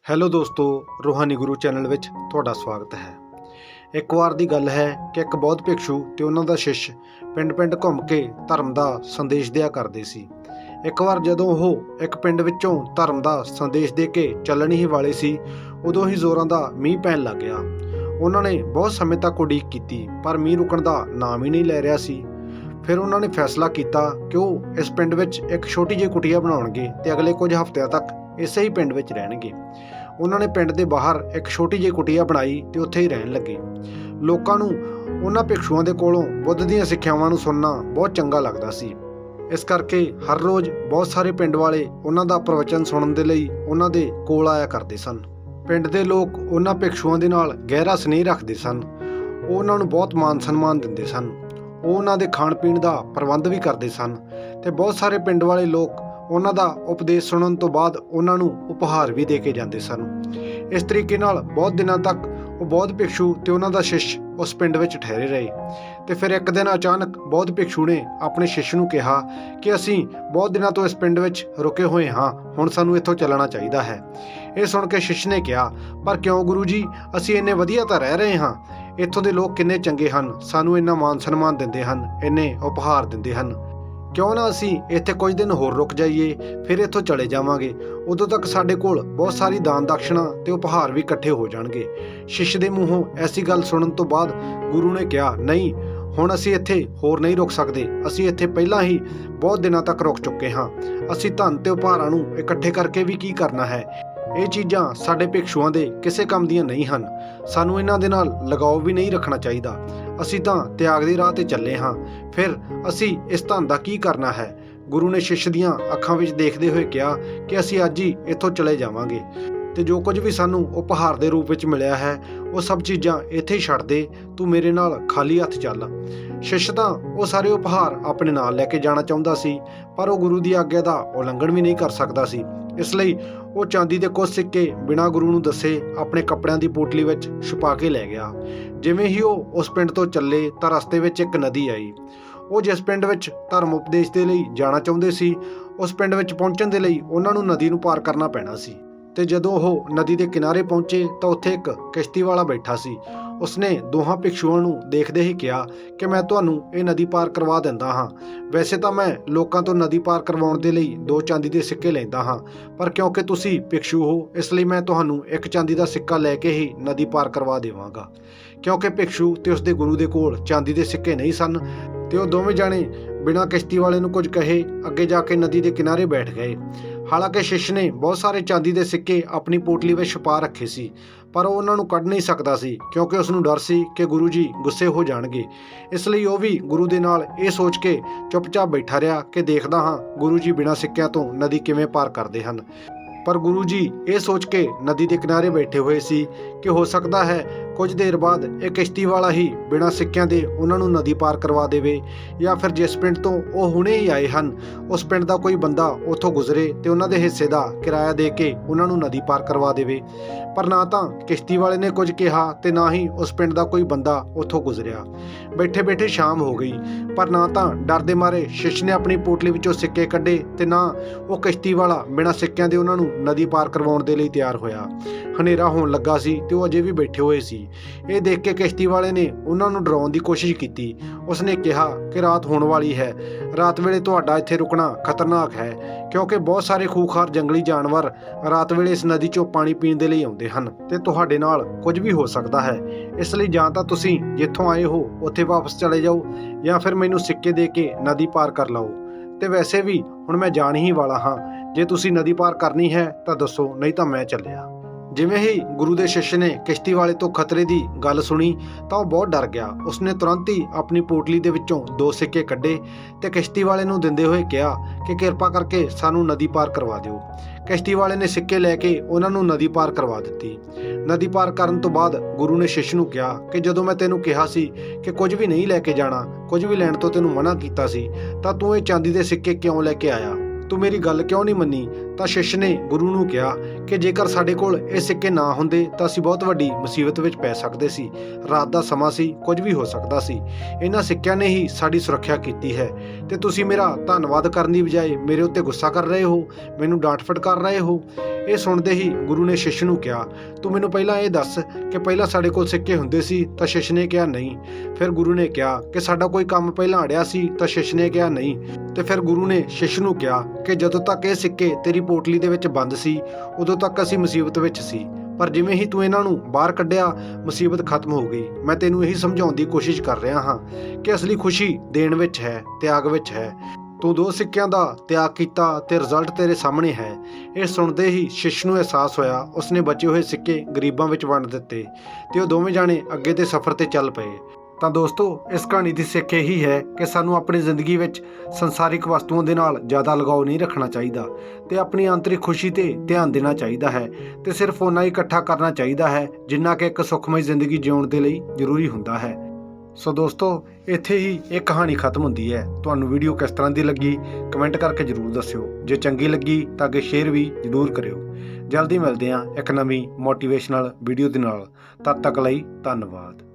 Hello ਦੋਸਤੋ, ਰੂਹਾਨੀ ਗੁਰੂ channel ਵਿੱਚ ਤੁਹਾਡਾ ਸਵਾਗਤ ਹੈ। ਇੱਕ ਵਾਰ ਦੀ ਗੱਲ ਹੈ ਕਿ ਇੱਕ ਬੌਧ ਭਿਕਸ਼ੂ ਤੇ ਉਹਨਾਂ ਦਾ ਸ਼ਿਸ਼ ਪਿੰਡ ਘੁੰਮ ਕੇ ਧਰਮ ਦਾ ਸੰਦੇਸ਼ ਦਿਆ ਕਰਦੇ ਸੀ। ਇੱਕ ਵਾਰ ਜਦੋਂ ਉਹ ਇੱਕ ਪਿੰਡ ਵਿੱਚੋਂ ਧਰਮ ਦਾ ਸੰਦੇਸ਼ ਦੇ ਕੇ ਚੱਲਣ ਹੀ ਵਾਲੇ ਸੀ, ਉਦੋਂ ਹੀ ਜ਼ੋਰਾਂ ਦਾ ਮੀਂਹ ਪੈਣ ਲੱਗ ਗਿਆ। ਉਹਨਾਂ ਨੇ ਬਹੁਤ ਸਮੇਂ ਤੱਕ ਉਡੀਕ ਕੀਤੀ, ਪਰ ਮੀਂਹ ਰੁਕਣ ਦਾ ਨਾਮ ਹੀ ਨਹੀਂ ਲੈ ਰਿਹਾ ਸੀ। ਫਿਰ ਉਹਨਾਂ ਨੇ ਫੈਸਲਾ ਕੀਤਾ ਕਿ ਉਹ ਇਸ ਪਿੰਡ ਵਿੱਚ ਇੱਕ ਛੋਟੀ ਜਿਹੀ ਕੁਟੀਆ ਬਣਾਉਣਗੇ ਤੇ ਅਗਲੇ ਕੁਝ ਹਫ਼ਤਿਆਂ ਤੱਕ ਇਸੇ ਹੀ ਪਿੰਡ ਵਿੱਚ ਰਹਿਣਗੇ। ਉਹਨਾਂ ਨੇ ਪਿੰਡ ਦੇ ਬਾਹਰ ਇੱਕ ਛੋਟੀ ਜਿਹੀ ਕੁਟੀਆ ਬਣਾਈ ਤੇ ਉੱਥੇ ਹੀ ਰਹਿਣ ਲੱਗੇ। ਲੋਕਾਂ ਨੂੰ ਉਹਨਾਂ ਭਿਕਸ਼ੂਆਂ ਦੇ ਕੋਲੋਂ ਬੁੱਧ ਦੀਆਂ ਸਿੱਖਿਆਵਾਂ ਨੂੰ ਸੁਣਨਾ ਬਹੁਤ ਚੰਗਾ ਲੱਗਦਾ ਸੀ। ਇਸ ਕਰਕੇ ਹਰ ਰੋਜ਼ ਬਹੁਤ ਸਾਰੇ ਪਿੰਡ ਵਾਲੇ ਉਹਨਾਂ ਦਾ ਪ੍ਰਵਚਨ ਸੁਣਨ ਦੇ ਲਈ ਉਹਨਾਂ ਦੇ ਕੋਲ ਆਇਆ ਕਰਦੇ ਸਨ। ਪਿੰਡ ਦੇ ਲੋਕ ਉਹਨਾਂ ਭਿਕਸ਼ੂਆਂ ਦੇ ਨਾਲ ਗਹਿਰਾ ਸਨੇਹ ਰੱਖਦੇ ਸਨ। ਉਹ ਉਹਨਾਂ ਨੂੰ ਬਹੁਤ ਮਾਨ ਸਨਮਾਨ ਦਿੰਦੇ ਸਨ। ਉਹ ਉਹਨਾਂ ਦੇ ਖਾਣ ਪੀਣ ਦਾ ਪ੍ਰਬੰਧ ਵੀ ਕਰਦੇ ਸਨ ਤੇ ਬਹੁਤ ਸਾਰੇ ਪਿੰਡ ਵਾਲੇ ਲੋਕ ਉਹਨਾਂ ਦਾ ਉਪਦੇਸ਼ ਸੁਣਨ ਤੋਂ ਬਾਅਦ ਉਹਨਾਂ ਨੂੰ ਉਪਹਾਰ ਵੀ ਦੇ ਕੇ ਜਾਂਦੇ ਸਨ। ਇਸ ਤਰੀਕੇ ਨਾਲ ਬਹੁਤ ਦਿਨਾਂ ਤੱਕ ਉਹ ਬੌਧ ਭਿਕਸ਼ੂ ਤੇ ਉਹਨਾਂ ਦਾ ਸ਼ਿਸ਼ ਉਸ ਪਿੰਡ ਵਿੱਚ ਠਹਿਰੇ ਰਹੇ। ਤੇ ਫਿਰ ਇੱਕ ਦਿਨ ਅਚਾਨਕ ਬੌਧ ਭਿਕਸ਼ੂ ਨੇ ਆਪਣੇ ਸ਼ਿਸ਼ ਨੂੰ ਕਿਹਾ ਕਿ ਅਸੀਂ ਬਹੁਤ ਦਿਨਾਂ ਤੋਂ ਇਸ ਪਿੰਡ ਵਿੱਚ ਰੁਕੇ ਹੋਏ ਹਾਂ, ਹੁਣ ਸਾਨੂੰ ਇੱਥੋਂ ਚੱਲਣਾ ਚਾਹੀਦਾ ਹੈ। ਇਹ ਸੁਣ ਕੇ ਸ਼ਿਸ਼ ਨੇ ਕਿਹਾ, ਪਰ ਕਿਉਂ ਗੁਰੂ ਜੀ, ਅਸੀਂ ਇੰਨੇ ਵਧੀਆ ਤਾਂ ਰਹਿ ਰਹੇ ਹਾਂ। ਇੱਥੋਂ ਦੇ ਲੋਕ ਕਿੰਨੇ ਚੰਗੇ ਹਨ, ਸਾਨੂੰ ਇੰਨਾ ਮਾਨ ਸਨਮਾਨ ਦਿੰਦੇ ਹਨ, ਇੰਨੇ ਉਪਹਾਰ ਦਿੰਦੇ ਹਨ। ਕਿਉਂ ਨਾ ਅਸੀਂ ਇੱਥੇ ਕੁਝ ਦਿਨ ਹੋਰ ਰੁਕ ਜਾਈਏ, ਫਿਰ ਇੱਥੋਂ ਚਲੇ ਜਾਵਾਂਗੇ। ਉਦੋਂ ਤੱਕ ਸਾਡੇ ਕੋਲ ਬਹੁਤ ਸਾਰੀ ਦਾਨ ਦਕਸ਼ਣਾ ਤੇ ਉਪਹਾਰ ਵੀ ਇਕੱਠੇ ਹੋ ਜਾਣਗੇ। ਸ਼ਿਸ਼ ਦੇ ਮੂੰਹੋਂ ਐਸੀ ਗੱਲ ਸੁਣਨ ਤੋਂ ਬਾਅਦ ਗੁਰੂ ਨੇ ਕਿਹਾ, ਨਹੀਂ, ਹੁਣ ਅਸੀਂ ਇੱਥੇ ਹੋਰ ਨਹੀਂ ਰੁਕ ਸਕਦੇ। ਅਸੀਂ ਇੱਥੇ ਪਹਿਲਾਂ ਹੀ ਬਹੁਤ ਦਿਨਾਂ ਤੱਕ ਰੁਕ ਚੁੱਕੇ ਹਾਂ। ਅਸੀਂ ਧਨ ਤੇ ਉਪਹਾਰਾਂ ਨੂੰ ਇਕੱਠੇ ਕਰਕੇ ਵੀ ਕੀ ਕਰਨਾ ਹੈ। ਇਹ ਚੀਜ਼ਾਂ ਸਾਡੇ ਭਿਕਸ਼ੂਆਂ ਦੇ ਕਿਸੇ ਕੰਮ ਦੀਆਂ ਨਹੀਂ ਹਨ। ਸਾਨੂੰ ਇਹਨਾਂ ਦੇ ਨਾਲ ਲਗਾਓ ਵੀ ਨਹੀਂ ਰੱਖਣਾ ਚਾਹੀਦਾ। ਅਸੀਂ ਤਾਂ ਤਿਆਗ ਦੇ ਰਾਹ ਤੇ ਚੱਲੇ ਹਾਂ, ਫਿਰ ਅਸੀਂ ਇਸ ਧਨ ਦਾ ਕੀ ਕਰਨਾ ਹੈ। ਗੁਰੂ ਨੇ ਸ਼ਿਸ਼ ਦੀਆਂ ਅੱਖਾਂ ਵਿੱਚ ਦੇਖਦੇ ਹੋਏ ਕਿਹਾ ਕਿ ਅਸੀਂ ਅੱਜ ਹੀ ਇੱਥੋਂ ਚਲੇ ਜਾਵਾਂਗੇ ਤੇ ਜੋ ਕੁਝ ਵੀ ਸਾਨੂੰ ਉਪਹਾਰ ਦੇ ਰੂਪ ਵਿੱਚ ਮਿਲਿਆ ਹੈ, ਉਹ ਸਭ ਚੀਜ਼ਾਂ ਇੱਥੇ ਹੀ ਛੱਡ ਦੇ। ਤੂੰ ਮੇਰੇ ਨਾਲ ਖਾਲੀ ਹੱਥ ਚੱਲ। ਸ਼ਿਸ਼ ਤਾਂ ਉਹ ਸਾਰੇ ਉਪਹਾਰ ਆਪਣੇ ਨਾਲ ਲੈ ਕੇ ਜਾਣਾ ਚਾਹੁੰਦਾ ਸੀ, ਪਰ ਉਹ ਗੁਰੂ ਦੀ ਆਗਿਆ ਦਾ ਉਲੰਘਣ ਵੀ ਨਹੀਂ ਕਰ ਸਕਦਾ ਸੀ। ਇਸ ਲਈ ਉਹ ਚਾਂਦੀ ਦੇ ਕੁਝ ਸਿੱਕੇ ਬਿਨਾਂ ਗੁਰੂ ਨੂੰ ਦੱਸੇ ਆਪਣੇ ਕੱਪੜਿਆਂ ਦੀ ਪੋਟਲੀ ਵਿੱਚ ਛੁਪਾ ਕੇ ਲੈ ਗਿਆ। ਜਿਵੇਂ ਹੀ ਉਹ ਉਸ ਪਿੰਡ ਤੋਂ ਚੱਲੇ ਤਾਂ ਰਸਤੇ ਵਿੱਚ ਇੱਕ ਨਦੀ ਆਈ। ਉਹ ਜਿਸ ਪਿੰਡ ਵਿੱਚ ਧਰਮ ਉਪਦੇਸ਼ ਦੇ ਲਈ ਜਾਣਾ ਚਾਹੁੰਦੇ ਸੀ, ਉਸ ਪਿੰਡ ਵਿੱਚ ਪਹੁੰਚਣ ਦੇ ਲਈ ਉਹਨਾਂ ਨੂੰ ਨਦੀ ਨੂੰ ਪਾਰ ਕਰਨਾ ਪੈਣਾ ਸੀ। ਤੇ ਜਦੋਂ ਉਹ ਨਦੀ ਦੇ ਕਿਨਾਰੇ ਪਹੁੰਚੇ ਤਾਂ ਉੱਥੇ ਇੱਕ ਕਿਸ਼ਤੀ ਵਾਲਾ ਬੈਠਾ ਸੀ। ਉਸਨੇ ਦੋਹਾਂ ਭਿਕਸ਼ੂਆਂ ਨੂੰ ਦੇਖਦੇ ਹੀ ਕਿਹਾ ਕਿ ਮੈਂ ਤੁਹਾਨੂੰ ਇਹ ਨਦੀ ਪਾਰ ਕਰਵਾ ਦਿੰਦਾ ਹਾਂ। ਵੈਸੇ ਤਾਂ ਮੈਂ ਲੋਕਾਂ ਤੋਂ ਨਦੀ ਪਾਰ ਕਰਵਾਉਣ ਦੇ ਲਈ 2 ਚਾਂਦੀ ਦੇ ਸਿੱਕੇ ਲੈਂਦਾ ਹਾਂ, ਪਰ ਕਿਉਂਕਿ ਤੁਸੀਂ ਭਿਕਸ਼ੂ ਹੋ, ਇਸ ਲਈ ਮੈਂ ਤੁਹਾਨੂੰ 1 ਚਾਂਦੀ ਦਾ ਸਿੱਕਾ ਲੈ ਕੇ ਹੀ ਨਦੀ ਪਾਰ ਕਰਵਾ ਦੇਵਾਂਗਾ। ਕਿਉਂਕਿ ਭਿਕਸ਼ੂ ਤੇ ਉਸਦੇ ਗੁਰੂ ਦੇ ਕੋਲ ਚਾਂਦੀ ਦੇ ਸਿੱਕੇ ਨਹੀਂ ਸਨ ਤੇ ਉਹ ਦੋਵੇਂ ਜਾਣੇ ਬਿਨਾਂ ਕਿਸ਼ਤੀ ਵਾਲੇ ਨੂੰ ਕੁਝ ਕਹੇ ਅੱਗੇ ਜਾ ਕੇ ਨਦੀ ਦੇ ਕਿਨਾਰੇ ਬੈਠ ਗਏ। ਹਾਲਾਂਕਿ ਸ਼ਿਸ਼ ਨੇ ਬਹੁਤ ਸਾਰੇ ਚਾਂਦੀ ਦੇ ਸਿੱਕੇ ਆਪਣੀ ਪੋਟਲੀ ਵਿੱਚ ਛੁਪਾ ਰੱਖੇ ਸੀ, ਪਰ ਉਹ ਉਹਨਾਂ ਨੂੰ ਕੱਢ ਨਹੀਂ ਸਕਦਾ ਸੀ ਕਿਉਂਕਿ ਉਸ ਨੂੰ ਡਰ ਸੀ ਕਿ ਗੁਰੂ ਜੀ ਗੁੱਸੇ ਹੋ ਜਾਣਗੇ। ਇਸ ਲਈ ਉਹ ਵੀ ਗੁਰੂ ਦੇ ਨਾਲ ਇਹ ਸੋਚ ਕੇ ਚੁੱਪਚਾਪ ਬੈਠਾ ਰਿਹਾ ਕਿ ਦੇਖਦਾ ਹਾਂ ਗੁਰੂ ਜੀ ਬਿਨਾਂ ਸਿੱਕਿਆਂ ਤੋਂ ਨਦੀ ਕਿਵੇਂ ਪਾਰ ਕਰਦੇ ਹਨ। ਪਰ ਗੁਰੂ ਜੀ ਇਹ ਸੋਚ ਕੇ ਨਦੀ ਦੇ ਕਿਨਾਰੇ ਬੈਠੇ ਹੋਏ ਸੀ ਕਿ ਹੋ ਸਕਦਾ ਹੈ ਕੁਝ ਦੇਰ ਬਾਅਦ ਇਹ ਕਿਸ਼ਤੀ ਵਾਲਾ ਹੀ ਬਿਨਾਂ ਸਿੱਕਿਆਂ ਦੇ ਉਹਨਾਂ ਨੂੰ ਨਦੀ ਪਾਰ ਕਰਵਾ ਦੇਵੇ, ਜਾਂ ਫਿਰ ਜਿਸ ਪਿੰਡ ਤੋਂ ਉਹ ਹੁਣੇ ਹੀ ਆਏ ਹਨ ਉਸ ਪਿੰਡ ਦਾ ਕੋਈ ਬੰਦਾ ਉੱਥੋਂ ਗੁਜ਼ਰੇ ਤੇ ਉਹਨਾਂ ਦੇ ਹਿੱਸੇ ਦਾ ਕਿਰਾਇਆ ਦੇ ਕੇ ਉਹਨਾਂ ਨੂੰ ਨਦੀ ਪਾਰ ਕਰਵਾ ਦੇਵੇ। ਪਰ ਨਾ ਤਾਂ ਕਿਸ਼ਤੀ ਵਾਲੇ ਨੇ ਕੁਝ ਕਿਹਾ ਤੇ ਨਾ ਹੀ ਉਸ ਪਿੰਡ ਦਾ ਕੋਈ ਬੰਦਾ ਉੱਥੋਂ ਗੁਜ਼ਰਿਆ। ਬੈਠੇ ਬੈਠੇ ਸ਼ਾਮ ਹੋ ਗਈ, ਪਰ ਨਾ ਤਾਂ ਡਰ ਦੇ ਮਾਰੇ ਸ਼ਿਸ਼ ਨੇ ਆਪਣੀ ਪੋਟਲੀ ਵਿੱਚੋਂ ਸਿੱਕੇ ਕੱਢੇ ਤੇ ਨਾ ਉਹ ਕਿਸ਼ਤੀ ਵਾਲਾ ਬਿਨਾਂ ਸਿੱਕਿਆਂ ਦੇ ਉਹਨਾਂ ਨੂੰ ਨਦੀ ਪਾਰ ਕਰਵਾਉਣ ਦੇ ਲਈ ਤਿਆਰ ਹੋਇਆ। ਹਨੇਰਾ ਹੋਣ ਲੱਗਾ ਸੀ ਤੇ ਉਹ ਅਜੇ ਵੀ ਬੈਠੇ ਹੋਏ ਸੀ। ਇਹ ਦੇਖ ਕੇ ਕਿਸ਼ਤੀ ਵਾਲੇ ਨੇ ਉਹਨਾਂ ਨੂੰ ਡਰਾਉਣ ਦੀ ਕੋਸ਼ਿਸ਼ ਕੀਤੀ। ਉਸਨੇ ਕਿਹਾ ਕਿ ਰਾਤ ਹੋਣ ਵਾਲੀ ਹੈ, ਰਾਤ ਵੇਲੇ ਤੁਹਾਡਾ ਇੱਥੇ ਰੁਕਣਾ ਖਤਰਨਾਕ ਹੈ, ਕਿਉਂਕਿ ਬਹੁਤ ਸਾਰੇ ਖੂੰਖਾਰ ਜੰਗਲੀ ਜਾਨਵਰ ਰਾਤ ਵੇਲੇ ਇਸ ਨਦੀ 'ਚੋਂ ਪਾਣੀ ਪੀਣ ਦੇ ਲਈ ਆਉਂਦੇ ਹਨ ਤੇ ਤੁਹਾਡੇ ਨਾਲ ਕੁਝ ਵੀ ਹੋ ਸਕਦਾ ਹੈ। ਇਸ ਲਈ ਜਾਂ ਤਾਂ ਤੁਸੀਂ ਜਿੱਥੋਂ ਆਏ ਹੋ ਉੱਥੇ ਵਾਪਸ ਚਲੇ ਜਾਓ, ਜਾਂ ਫਿਰ ਮੈਨੂੰ ਸਿੱਕੇ ਦੇ ਕੇ ਨਦੀ ਪਾਰ ਕਰ ਲਓ। ਤੇ ਵੈਸੇ ਵੀ ਹੁਣ ਮੈਂ ਜਾਣ ਹੀ ਵਾਲਾ ਹਾਂ, ਜੇ ਤੁਸੀਂ ਨਦੀ ਪਾਰ ਕਰਨੀ ਹੈ ਤਾਂ ਦੱਸੋ, ਨਹੀਂ ਤਾਂ ਮੈਂ ਚੱਲਿਆ। ਜਿਵੇਂ ਹੀ ਗੁਰੂ ਦੇ ਸ਼ਿਸ਼ ਨੇ ਕਿਸ਼ਤੀ ਵਾਲੇ ਤੋਂ ਖਤਰੇ ਦੀ ਗੱਲ ਸੁਣੀ ਤਾਂ ਉਹ ਬਹੁਤ ਡਰ ਗਿਆ। ਉਸਨੇ ਤੁਰੰਤ ਹੀ ਆਪਣੀ ਪੋਟਲੀ ਦੇ ਵਿੱਚੋਂ 2 ਸਿੱਕੇ ਕੱਢੇ ਤੇ ਕਿਸ਼ਤੀ ਵਾਲੇ ਨੂੰ ਦਿੰਦੇ ਹੋਏ ਕਿਹਾ ਕਿ ਕਿਰਪਾ ਕਰਕੇ ਸਾਨੂੰ ਨਦੀ ਪਾਰ ਕਰਵਾ ਦਿਓ। ਕਿਸ਼ਤੀ ਵਾਲੇ ਨੇ ਸਿੱਕੇ ਲੈ ਕੇ ਉਹਨਾਂ ਨੂੰ ਨਦੀ ਪਾਰ ਕਰਵਾ ਦਿੱਤੀ। ਨਦੀ ਪਾਰ ਕਰਨ ਤੋਂ ਬਾਅਦ ਗੁਰੂ ਨੇ ਸ਼ਿਸ਼ ਨੂੰ ਕਿਹਾ ਕਿ ਜਦੋਂ ਮੈਂ ਤੈਨੂੰ ਕਿਹਾ ਸੀ ਕਿ ਕੁਝ ਵੀ ਨਹੀਂ ਲੈ ਕੇ ਜਾਣਾ, ਕੁਝ ਵੀ ਲੈਣ ਤੋਂ ਤੈਨੂੰ ਮਨਾ ਕੀਤਾ ਸੀ, ਤਾਂ ਤੂੰ ਇਹ ਚਾਂਦੀ ਦੇ ਸਿੱਕੇ ਕਿਉਂ ਲੈ ਕੇ ਆਇਆ? ਤੂੰ ਮੇਰੀ ਗੱਲ ਕਿਉਂ ਨਹੀਂ ਮੰਨੀ? ਤਾਂ ਸ਼ਿਸ਼ ਨੇ ਗੁਰੂ ਨੂੰ ਕਿਹਾ ਕਿ ਜੇਕਰ ਸਾਡੇ ਕੋਲ ਇਹ ਸਿੱਕੇ ਨਾ ਹੁੰਦੇ ਤਾਂ ਅਸੀਂ ਬਹੁਤ ਵੱਡੀ ਮੁਸੀਬਤ ਵਿੱਚ ਪੈ ਸਕਦੇ ਸੀ। ਰਾਤ ਦਾ ਸਮਾਂ ਸੀ, ਕੁਝ ਵੀ ਹੋ ਸਕਦਾ ਸੀ। ਇਹਨਾਂ ਸਿੱਕਿਆਂ ਨੇ ਹੀ ਸਾਡੀ ਸੁਰੱਖਿਆ ਕੀਤੀ ਹੈ ਤੇ ਤੁਸੀਂ ਮੇਰਾ ਧੰਨਵਾਦ ਕਰਨ ਦੀ ਬਜਾਏ ਮੇਰੇ ਉੱਤੇ ਗੁੱਸਾ ਕਰ ਰਹੇ ਹੋ, ਮੈਨੂੰ ਡਾਂਟ ਫਟਕਾਰ ਰਹੇ ਹੋ। ਇਹ ਸੁਣਦੇ ਹੀ ਗੁਰੂ ਨੇ ਸ਼ਿਸ਼ ਨੂੰ ਕਿਹਾ, ਤੂੰ ਮੈਨੂੰ ਪਹਿਲਾਂ ਇਹ ਦੱਸ ਕਿ ਪਹਿਲਾਂ ਸਾਡੇ ਕੋਲ ਸਿੱਕੇ ਹੁੰਦੇ ਸੀ? ਤਾਂ ਸ਼ਿਸ਼ ਨੇ ਕਿਹਾ ਨਹੀਂ। ਫਿਰ ਗੁਰੂ ਨੇ ਕਿਹਾ ਕਿ ਸਾਡਾ ਕੋਈ ਕੰਮ ਪਹਿਲਾਂ ਅੜਿਆ ਸੀ? ਤਾਂ ਸ਼ਿਸ਼ ਨੇ ਕਿਹਾ ਨਹੀਂ। ਤੇ ਫਿਰ ਗੁਰੂ ਨੇ ਸ਼ਿਸ਼ ਨੂੰ ਕਿਹਾ ਕਿ ਜਦੋਂ ਤੱਕ ਇਹ ਸਿੱਕੇ ਤੇਰੀ ਪੋਟਲੀ ਦੇ ਵਿੱਚ ਬੰਦ ਸੀ ਉਦੋਂ ਤੱਕ ਅਸੀਂ ਮੁਸੀਬਤ ਵਿੱਚ ਸੀ, ਪਰ ਜਿਵੇਂ ਹੀ ਤੂੰ ਇਹਨਾਂ ਨੂੰ ਬਾਹਰ ਕੱਢਿਆ ਮੁਸੀਬਤ ਖਤਮ ਹੋ ਗਈ। ਮੈਂ ਤੈਨੂੰ ਇਹੀ ਸਮਝਾਉਣ ਦੀ ਕੋਸ਼ਿਸ਼ ਕਰ ਰਿਹਾ ਹਾਂ ਕਿ ਅਸਲੀ ਖੁਸ਼ੀ ਦੇਣ ਵਿੱਚ ਹੈ, ਤਿਆਗ ਵਿੱਚ ਹੈ। ਤੂੰ 2 ਸਿੱਕਿਆਂ ਦਾ ਤਿਆਗ ਕੀਤਾ ਤੇ ਰਿਜ਼ਲਟ ਤੇਰੇ ਸਾਹਮਣੇ ਹੈ। ਇਹ ਸੁਣਦੇ ਹੀ ਸ਼ਿਸ਼ ਨੂੰ ਅਹਿਸਾਸ ਹੋਇਆ। ਉਸਨੇ ਬਚੇ ਹੋਏ ਸਿੱਕੇ ਗਰੀਬਾਂ ਵਿੱਚ ਵੰਡ ਦਿੱਤੇ ਤੇ ਉਹ ਦੋਵੇਂ ਜਾਣੇ ਅੱਗੇ ਦੇ ਸਫ਼ਰ ਤੇ ਚੱਲ ਪਏ। ਤਾਂ ਦੋਸਤੋ, ਇਸ ਕਹਾਣੀ ਦੀ ਸਿੱਖ ਇਹੀ ਹੈ ਕਿ ਸਾਨੂੰ ਆਪਣੀ ਜ਼ਿੰਦਗੀ ਵਿੱਚ ਸੰਸਾਰਿਕ ਵਸਤੂਆਂ ਦੇ ਨਾਲ ਜ਼ਿਆਦਾ ਲਗਾਓ ਨਹੀਂ ਰੱਖਣਾ ਚਾਹੀਦਾ ਤੇ ਆਪਣੀ ਆਂਤਰਿਕ ਖੁਸ਼ੀ ਤੇ ਧਿਆਨ ਦੇਣਾ ਚਾਹੀਦਾ ਹੈ ਤੇ ਸਿਰਫ ਓਨਾ ਹੀ ਇਕੱਠਾ ਕਰਨਾ ਚਾਹੀਦਾ ਹੈ ਜਿੰਨਾ ਕਿ ਇੱਕ ਸੁਖਮਈ ਜ਼ਿੰਦਗੀ ਜਿਉਣ ਦੇ ਲਈ ਜ਼ਰੂਰੀ ਹੁੰਦਾ ਹੈ। ਸੋ ਦੋਸਤੋ, ਇੱਥੇ ਹੀ ਇਹ ਕਹਾਣੀ ਖਤਮ ਹੁੰਦੀ ਹੈ। ਤੁਹਾਨੂੰ ਵੀਡੀਓ ਕਿਸ ਤਰ੍ਹਾਂ ਦੀ ਲੱਗੀ ਕਮੈਂਟ ਕਰਕੇ ਜ਼ਰੂਰ ਦੱਸਿਓ। ਜੇ ਚੰਗੀ ਲੱਗੀ ਤਾਂ ਅੱਗੇ ਸ਼ੇਅਰ ਵੀ ਜ਼ਰੂਰ ਕਰਿਓ। ਜਲਦੀ ਮਿਲਦੇ ਹਾਂ ਇੱਕ ਨਵੀਂ ਮੋਟੀਵੇਸ਼ਨਲ ਵੀਡੀਓ ਦੇ ਨਾਲ। ਤਦ ਤੱਕ ਲਈ ਧੰਨਵਾਦ।